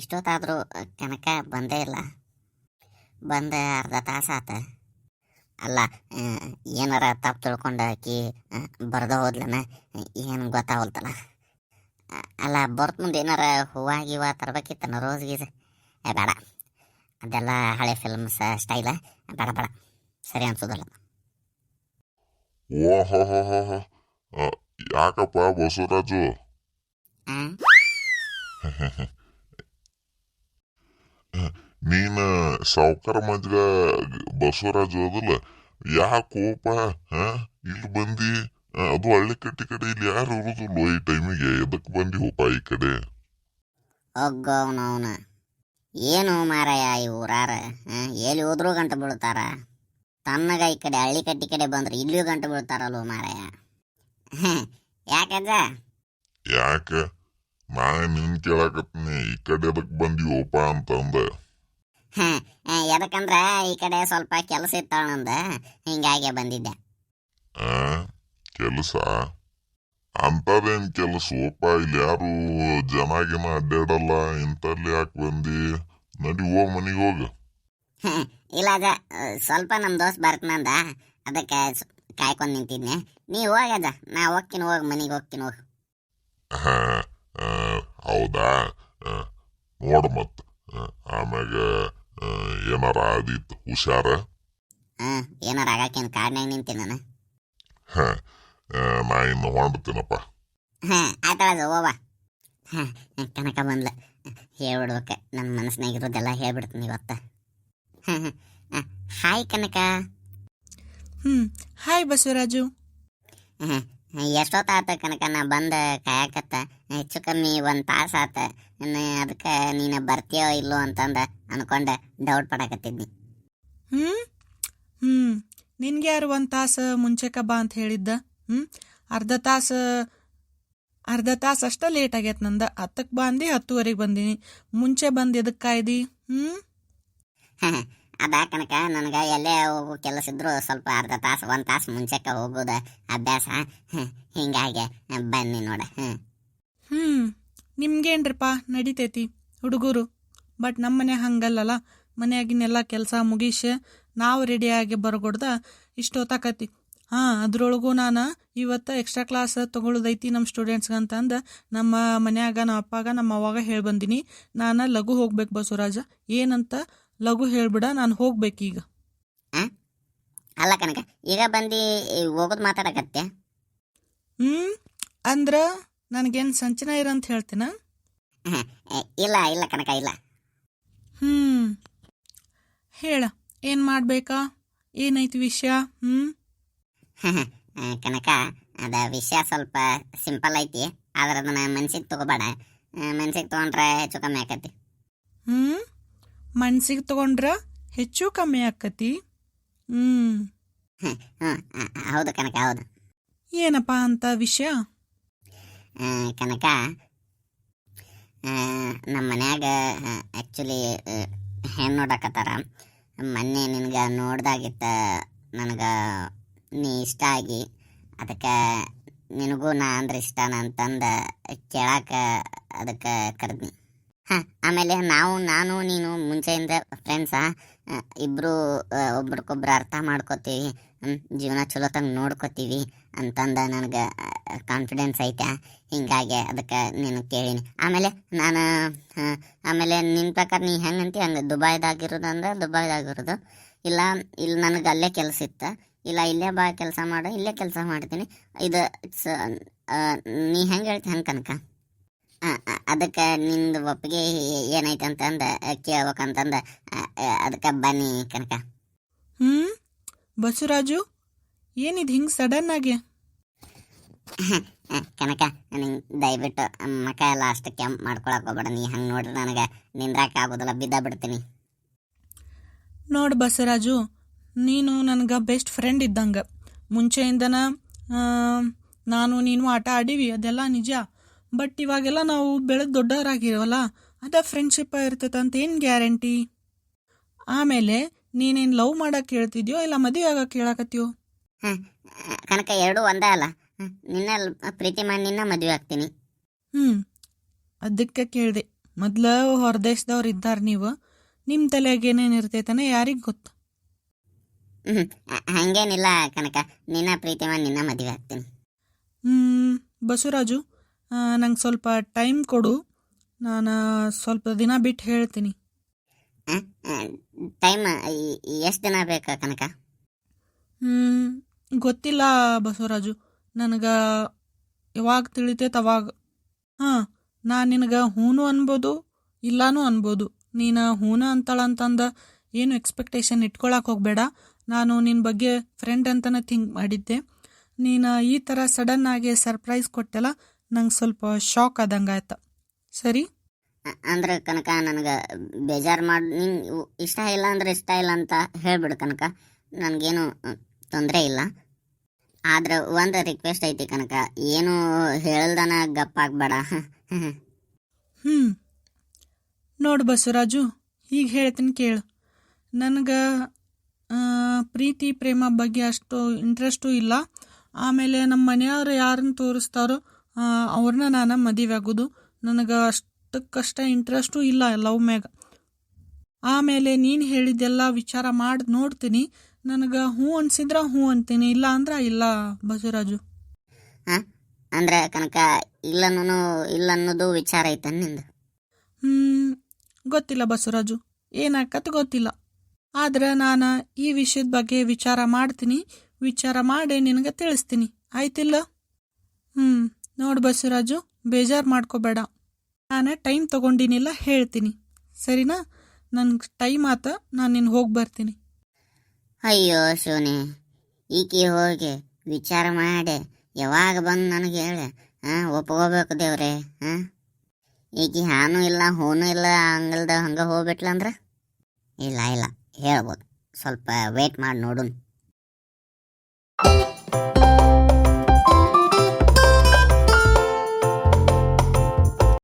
ಇಷ್ಟೊತ್ತಾದರೂ ಕನಕ ಬಂದೇ ಇಲ್ಲ. ಬಂದ ಅರ್ಧ ತಾಸು ಆತ. ಅಲ್ಲ, ಏನಾರ ತಪ್ಪು ತಿಳ್ಕೊಂಡು ಆಕಿ ಬರ್ದ ಹೋದ್ಲನ ಏನು ಗೊತ್ತಾಗಲ್ತಲ್ಲ. ಅಲ್ಲ, ಬರ್ತ ಮುಂದೆ ಏನಾರ ಹೂವು ಗೀವ ತರ್ಬೇಕಿತ್ತನ, ರೋಸ್ ಗೀಸ್. ಬೇಡ, ಅದೆಲ್ಲ ಹಳೆ ಫಿಲ್ಮ್ಸ್ ಸ್ಟೈಲ. ಬೇಡ ಬೇಡ, ಸರಿ ಅನ್ಸೋದಲ್ಲ. ಓಹೋ, ಯಾಕಪ್ಪ ಬಸವರಾಜು? ನೀನ ಸಾವ್ಕಾರ ಮಜ್ಗ ಬಸವರಾಜು ಅದಲ್ಲ, ಯಾಕೋಪ ಇಲ್ಲಿ ಬಂದಿ? ಅದು ಹಳ್ಳಿ ಕಟ್ಟಿ ಕಡೆ ಇಲ್ಲಿ ಯಾರು ಇರುದಿಲ್ವ ಈ ಟೈಮಿಗೆ? ಎದಕ್ ಬಂದಿ ಹೋಪ ಈ ಕಡೆ? ಒಗ್ಗವನವನ ಏನು ಮಾರಾಯ, ಈ ಊರಾರ ಎಲ್ಲಿ ಹೋದ್ರೂ ಗಂಟು ಬೀಳ್ತಾರ. ತನ್ನಗ ಈ ಕಡೆ ಹಳ್ಳಿ ಕಟ್ಟಿ ಕಡೆ ಬಂದ್ರೆ ಇಲ್ಲಿಯೂ ಗಂಟು ಬೀಳ್ತಾರಲ್ವ ಮಾರಾಯ. ಯಾಕಜ್ಜ? ಯಾಕ ನಾ ನಿನ್ ಕೇಳಾಕತ್ನಿ, ಈ ಕಡೆ ಎದಕ್ ಬಂದಿವೋಪ ಅಂತಂದ. ಎದಕ್ಕಂದ್ರ ಈ ಕಡೆ ಸ್ವಲ್ಪ ಕೆಲಸ ಇತ್ತಾಳ ನಂದ, ಹಿಂಗಾಗಿ ಬಂದಿದ್ದೆ. ಕೆಲಸ? ಅಂತದೇನ್ ಕೆಲಸ ಓಪ? ಇಲ್ಲಿ ಯಾರು ಜನಾಗಿನ ಅಡ್ಡಾಡಲ್ಲ, ಇಂತಲ್ಲಿ ಯಾಕೆ ಬಂದಿ? ನಡಿ ಹೋಗ್ ಮನಿಗೆ ಹೋಗ. ಇಲ್ಲ ಅಜ್ಜ, ಸ್ವಲ್ಪ ನಮ್ಮ ದೋಸ್ತ್ ಬರ್ತನಂದ, ಅದಕ್ಕೆ ಕಾಯ್ಕೊಂಡು ನಿಂತಿದ್ನೆ. ನೀ ಹೋಗಜ್ಜ, ನಾ ಹೋಗ್ತೀನಿ, ಹೋಗಿ ಮನಿಗೆ ಹೋಗ್ತೀನಿ, ಹೋಗಿ. ಹೌದಾ? ನೋಡ ಮತ್ತ ಆಮ್ಯಾಗ ಏನಾರ ಆದಿತ್ತು ಹುಷಾರ. ಏನಾರ ಆಗಾಕೇನು ಕಾಡ್ನಾಗ ನಿಂತೀನಿ ನಾನು. ನಾ ಇನ್ನು ಹೊಂಡ್ತೀನಪ್ಪ. ಆಯ್ತಳ ಹೋವ. ಕನಕ ಬಂದ್ಲ, ಹೇಳ್ಬಿಡ್ಬೇಕ, ನನ್ನ ಮನಸ್ಸಿನಾಗಿರೋದೆಲ್ಲ ಹೇಳ್ಬಿಡ್ತೀನಿ ಇವತ್ತ. ಹಾಯ್ ಕನಕ. ಹಾಯ್ ಬಸವರಾಜು. ಎಷ್ಟೊತ್ತಾತ ಕನಕ? ನಾ ಬಂದ ಕಾಯಕತ್ತ, ಹೆಚ್ಚು ಕಮ್ಮಿ 1 ತಾಸು ಆತ. ಅದಕ್ಕೆ ನೀನು ಬರ್ತೀಯೋ ಇಲ್ಲೋ ಅಂತಂದ ಅನ್ಕೊಂಡೆ ಡೌಟ್ ಪಡಕತ್ತಿದ್ನಿ. ನಿನ್ಗೆ ಯಾರು 1 ತಾಸು ಮುಂಚೆಕ ಬಾ ಅಂತ ಹೇಳಿದ್ದ? ಅರ್ಧ ತಾಸು ಅಷ್ಟ ಲೇಟ್ ಆಗೈತೆ ನಂದ. 10ಕ್ಕೆ ಬಂದು 10:30 ಬಂದೀನಿ. ಮುಂಚೆ ಬಂದು ಎದಕ್ಕೆ ಕಾಯ್ದಿ? ಅದ ಕನಕ, ನನಗೆ ಎಲ್ಲೇ ಹೋಗೋ ಕೆಲಸ ಇದ್ರು ಸ್ವಲ್ಪ ಅರ್ಧ ತಾಸು 1 ತಾಸು ಮುಂಚೆಕ ಹೋಗೋದ ಅಭ್ಯಾಸ. ಹಿಂಗಾಗಿ ಬನ್ನಿ ನೋಡ. ನಿಮ್ಗೇನ್ರಿಪ್ಪ ನಡಿತೈತಿ ಹುಡುಗರು, ಬಟ್ ನಮ್ಮ ಮನೆ ಹಂಗಲ್ಲಲ್ಲ. ಮನೆಯಾಗಿನೆಲ್ಲ ಕೆಲಸ ಮುಗಿಸಿ ನಾವು ರೆಡಿಯಾಗಿ ಬರಗೊಡ್ದ ಇಷ್ಟೊತ್ತಾಕತಿ. ಅದ್ರೊಳಗೂ ನಾನು ಇವತ್ತು ಎಕ್ಸ್ಟ್ರಾ ಕ್ಲಾಸ್ ತೊಗೊಳೋದೈತಿ ನಮ್ಮ ಸ್ಟೂಡೆಂಟ್ಸ್ಗಂತಂದು ನಮ್ಮ ಮನ್ಯಾಗ ನಮ್ಮ ಅಪ್ಪಾಗ ನಮ್ಮ ಅವಾಗ ಹೇಳಿ ಬಂದೀನಿ. ನಾನು ಲಘು ಹೋಗ್ಬೇಕು ಬಸವರಾಜ, ಏನಂತ ಲಘು ಹೇಳ್ಬಿಡ, ನಾನು ಹೋಗ್ಬೇಕೀಗ. ಅಲ್ಲ ಕನಕ, ಈಗ ಬಂದು ಹೋಗೋದು ಮಾತಾಡಕತ್ತೆ? ಅಂದ್ರ ನನಗೇನು ಸಂಚನ ಇರಂತ ಹೇಳ್ತೀನ? ಇಲ್ಲ ಇಲ್ಲ ಕನಕ, ಇಲ್ಲ. ಹೇಳ, ಏನು ಮಾಡ್ಬೇಕಾ? ಏನೈತಿ ವಿಷಯ? ಕನಕ, ಅದ ವಿಷಯ ಸ್ವಲ್ಪ ಸಿಂಪಲ್ ಐತಿ, ಆದ್ರೆ ಅದನ್ನ ಮನ್ಸಿಗೆ ತಗೋಬೇಡ. ಮನ್ಸಿಗೆ ತಗೊಂಡ್ರೆ ಹೆಚ್ಚು ಕಮ್ಮಿ ಆಕತಿ. ಮನ್ಸಿಗೆ ತಗೊಂಡ್ರ ಹೆಚ್ಚು ಕಮ್ಮಿ ಆಕತಿ? ಹೌದು ಕನಕ, ಹೌದು. ಏನಪ್ಪಾ ಅಂತ ವಿಷಯ? ಕನಕ, ನಮ್ಮ ಮನ್ಯಾಗ ಆ್ಯಕ್ಚುಲಿ ಹೆಣ್ಣು ನೋಡಕತ್ತಾರ. ಮೊನ್ನೆ ನಿನ್ಗೆ ನೋಡ್ದಾಗಿತ್ತ, ನನಗೆ ನೀ ಇಷ್ಟ ಆಗಿ, ಅದಕ್ಕೆ ನಿನಗೂ ನಾ ಅಂದ್ರೆ ಇಷ್ಟನ ಅಂತಂದು ಕೇಳಾಕ ಅದಕ್ಕೆ ಕರೆದ್ನಿ. ಆಮೇಲೆ ನಾನು ನೀನು ಮುಂಚೆಯಿಂದ ಫ್ರೆಂಡ್ಸಾ, ಇಬ್ಬರು ಒಬ್ರಿಗೊಬ್ರು ಅರ್ಥ ಮಾಡ್ಕೋತೀವಿ, ಜೀವನ ಚಲೋತಂಗೆ ನೋಡ್ಕೋತೀವಿ ಅಂತಂದು ನನಗೆ ಕಾನ್ಫಿಡೆನ್ಸ್ ಐತೆ. ಹಿಂಗಾಗಿ ಅದಕ್ಕೆ ನೀನು ಕೇಳೀನಿ. ಆಮೇಲೆ ನಿನ್ನ ಪ್ರಕಾರ ನೀ ಹೆಂಗೆ ಅಂತಿ ಹಂಗೆ ದುಬೈದಾಗಿರೋದು ಅಂದ್ರೆ ದುಬೈದಾಗಿರೋದು, ಇಲ್ಲ ಇಲ್ಲಿ ನನಗೆ ಅಲ್ಲೇ ಕೆಲಸ ಇತ್ತು, ಇಲ್ಲ ಇಲ್ಲೇ ಬಾ ಕೆಲಸ ಮಾಡು, ಇಲ್ಲೇ ಕೆಲಸ ಮಾಡ್ತೀನಿ. ಇದು ನೀ ಹೆಂಗೆ ಹೇಳ್ತಿ ಹಂಗೆ ಕನಕ. ಅದಕ್ಕೆ ನಿಂದು ಒಪ್ಪಿಗೆ ಏನೈತೆ ಅಂತಂದು ಕೇಳ್ಬೇಕಂತಂದು ಅದಕ್ಕೆ ಬನ್ನಿ ಕನಕ. ಬಸವರಾಜು, ಏನಿದು ಹಿಂಗೆ ಸಡನ್ ಆಗಿ? ಕನಕ, ನಿಂಗೆ ದಯವಿಟ್ಟು ಮಕ ಎಲ್ಲ ಅಷ್ಟು ಕೆಂಪು ಮಾಡ್ಕೊಳಕ್ಕೆ ಹೋಗ್ಬೇಡ. ನೀ ಹಂಗೆ ನೋಡ್ರಿ ನನಗೆ ನಿಂದ್ರಾಕ ಆಗೋದಿಲ್ಲ, ಬಿದ್ದ ಬಿಡ್ತೀನಿ. ನೋಡು ಬಸವರಾಜು, ನೀನು ನನಗೆ ಬೆಸ್ಟ್ ಫ್ರೆಂಡ್ ಇದ್ದಂಗೆ. ಮುಂಚೆಯಿಂದನ ನಾನು ನೀನು ಆಟ ಆಡೀವಿ, ಅದೆಲ್ಲ ನಿಜ. ಬಟ್ ಇವಾಗೆಲ್ಲ ನಾವು ಬೆಳೆದು ದೊಡ್ಡವರಾಗಿರೋವಲ್ಲ, ಅದ ಫ್ರೆಂಡ್ಶಿಪ್ ಇರ್ತೈತೆ ಅಂತ ಏನು ಗ್ಯಾರಂಟಿ? ಆಮೇಲೆ ನೀನೇನು ಲವ್ ಮಾಡಕ್ಕೆ ಹೇಳ್ತಿದ್ಯೋ ಇಲ್ಲ ಮದುವೆ ಆಗಕ್ಕೆ ಹೇಳಕತ್ತೀಯೋ? ಕನಕ, ಎರಡೂ ಒಂದೇ ಅಲ್ಲ. ನಿನ್ನ ಪ್ರೀತಿ ಮಾಡಿ ನಿನ್ನ ಮದುವೆ ಆಗ್ತೀನಿ. ಅದಕ್ಕೆ ಕೇಳಿದೆ. ಮೊದ್ಲು ಹೊರದೇಶದವ್ರು ಇದ್ದಾರೆ ನೀವು, ನಿಮ್ಮ ತಲೆಯಾಗ ಏನೇನು ಇರ್ತೈತನ ಯಾರಿಗೆ ಗೊತ್ತು. ಹಂಗೇನಿಲ್ಲ ಕನಕ, ನಿನ್ನ ಪ್ರೀತಿ ಮಾಡಿ ನಿನ್ನ ಮದುವೆ ಆಗ್ತೀನಿ. ಬಸವರಾಜು, ನಂಗೆ ಸ್ವಲ್ಪ ಟೈಮ್ ಕೊಡು, ನಾನು ಸ್ವಲ್ಪ ದಿನ ಬಿಟ್ಟು ಹೇಳ್ತೀನಿ. ಟೈಮ್ ಎಷ್ಟು ದಿನ ಬೇಕಾ ಕನಕ? ಗೊತ್ತಿಲ್ಲ ಬಸವರಾಜು, ನನಗೆ ಯಾವಾಗ ತಿಳಿತೈತೆ ಅವಾಗ. ಹಾಂ, ನಾನು ನಿನಗೆ ಹೂನು ಅನ್ಬೋದು, ಇಲ್ಲಾನು ಅನ್ಬೋದು. ನೀನು ಹೂನ ಅಂತಾಳಂತಂದು ಏನು ಎಕ್ಸ್ಪೆಕ್ಟೇಷನ್ ಇಟ್ಕೊಳಕ್ಕೆ ಹೋಗಬೇಡ. ನಾನು ನಿನ್ನ ಬಗ್ಗೆ ಫ್ರೆಂಡ್ ಅಂತಲೇ ಥಿಂಕ್ ಮಾಡಿದ್ದೆ. ನೀನು ಈ ಥರ ಸಡನ್ನಾಗಿ ಸರ್ಪ್ರೈಸ್ ಕೊಟ್ಟೆಲ್ಲ, ನಂಗೆ ಸ್ವಲ್ಪ ಶಾಕ್ ಆದಂಗೆ ಆಯ್ತು. ಸರಿ, ಅಂದ್ರೆ ಕನಕ ನನಗೆ ಬೇಜಾರು ಮಾಡಿ ನಿಂಗೆ ಇಷ್ಟ ಇಲ್ಲ ಅಂದ್ರೆ ಇಷ್ಟ ಇಲ್ಲ ಅಂತ ಹೇಳ್ಬಿಡು ಕನಕ, ನನಗೇನು ತೊಂದರೆ ಇಲ್ಲ. ಆದ್ರೆ ಒಂದು ರಿಕ್ವೆಸ್ಟ್ ಐತಿ ಕನಕ, ಏನು ಹೇಳ್ದನ ಗಪ್ಪಾಗ್ಬೇಡ. ನೋಡು ಬಸವರಾಜು, ಈಗ ಹೇಳ್ತೀನಿ ಕೇಳು. ನನಗೆ ಪ್ರೀತಿ ಪ್ರೇಮ ಬಗ್ಗೆ ಅಷ್ಟು ಇಂಟ್ರೆಸ್ಟು ಇಲ್ಲ. ಆಮೇಲೆ ನಮ್ಮ ಮನೆಯವ್ರು ಯಾರನ್ನು ತೋರಿಸ್ತಾರೋ ಅವ್ರನ್ನ ನಾನು ಮದುವೆ ಆಗೋದು. ನನಗೆ ಅಷ್ಟಕ್ಕಷ್ಟ ಇಂಟ್ರೆಸ್ಟು ಇಲ್ಲ ಲವ್ ಮ್ಯಾಗ. ಆಮೇಲೆ ನೀನು ಹೇಳಿದ್ದೆಲ್ಲ ವಿಚಾರ ಮಾಡಿ ನೋಡ್ತೀನಿ. ನನಗೆ ಹ್ಞೂ ಅನ್ಸಿದ್ರೆ ಹ್ಞೂ ಅಂತೀನಿ, ಇಲ್ಲ ಅಂದ್ರೆ ಇಲ್ಲ ಬಸವರಾಜು. ಅಂದ್ರೆ ಕನಕ ಇಲ್ಲ ಅನ್ನೋದು ವಿಚಾರ ಐತ ನಿಂದು? ಗೊತ್ತಿಲ್ಲ ಬಸವರಾಜು, ಏನಾಕತ್ ಗೊತ್ತಿಲ್ಲ. ಆದ್ರೆ ನಾನು ಈ ವಿಷಯದ ಬಗ್ಗೆ ವಿಚಾರ ಮಾಡ್ತೀನಿ. ವಿಚಾರ ಮಾಡಿ ನಿನಗೆ ತಿಳಿಸ್ತೀನಿ, ಆಯ್ತಿಲ್ಲ? ನೋಡು ಬಸವರಾಜು, ಬೇಜಾರು ಮಾಡ್ಕೋಬೇಡ. ನಾನು ಟೈಮ್ ತೊಗೊಂಡಿನಿಲ್ಲ, ಹೇಳ್ತೀನಿ, ಸರಿನಾ? ನನ್ಗೆ ಟೈಮ್ ಆತ, ನಾನು ನಿನ್ನ ಹೋಗಿ ಬರ್ತೀನಿ. ಅಯ್ಯೋ ಶಿವನೇ, ಈಕಿ ಹೋಗಿ ವಿಚಾರ ಮಾಡಿ ಯಾವಾಗ ಬಂದು ನನಗೆ ಹೇಳಿ ಒಪ್ಕೋಬೇಕು ದೇವ್ರೆ. ಈಕಿ ಹಾನು ಇಲ್ಲ ಹೂನು ಇಲ್ಲ, ಹಂಗಲ್ದ ಹಂಗೆ ಹೋಗ್ಬಿಟ್ಲಂದ್ರೆ ಇಲ್ಲ ಹೇಳ್ಬೋದು. ಸ್ವಲ್ಪ ವೇಟ್ ಮಾಡಿ ನೋಡುನ್.